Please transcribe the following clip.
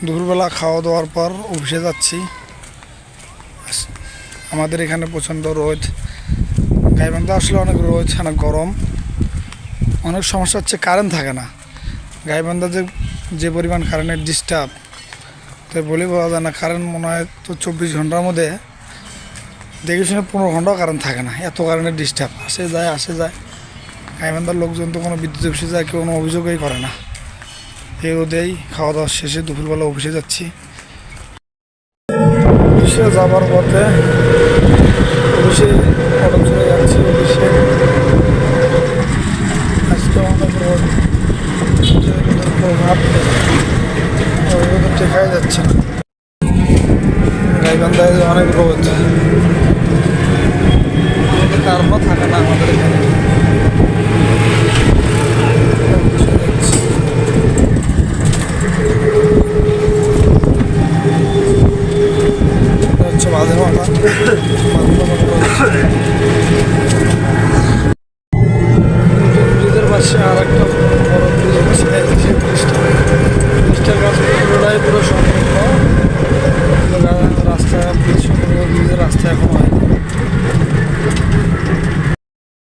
দুপুরবেলা খাওয়া দাওয়ার পর অফিসে যাচ্ছি। আমাদের এখানে প্রচণ্ড রোদ, গাইবান্ধা আসলে অনেক রোদ, অনেক গরম, অনেক সমস্যা হচ্ছে কারেন্ট থাকে না। গাইবান্ধা যে পরিমাণ কারেন্টের ডিস্টার্ব, তো বলে বলা যায় না। কারেন্ট মনে হয় তো 24 ঘন্টার মধ্যে দেখে শুনে 15 ঘন্টাও কারেন্ট থাকে না, এত কারেন্টের ডিস্টার্ব। আসে যায়। গাইবান্ধার লোকজন তো কোনো বিদ্যুৎ অফিসে যায়, কেউ কোনো অভিযোগই করে না। এই রোদেই খাওয়া দাওয়া শেষে দুপুরবেলা অফিসে যাচ্ছি। অফিসে যাবার পথে অফিসে অটো চলে যাচ্ছি। অফিসে আজকে অনেক রোদ, প্রভাব দেখাই যাচ্ছে না। গাইবান্ধায় অনেক রোদ, কারণও থাকে না আমাদের এখানে। হচ্ছে বাঁধেরমাটা, ব্রিজের পাশে আর একটা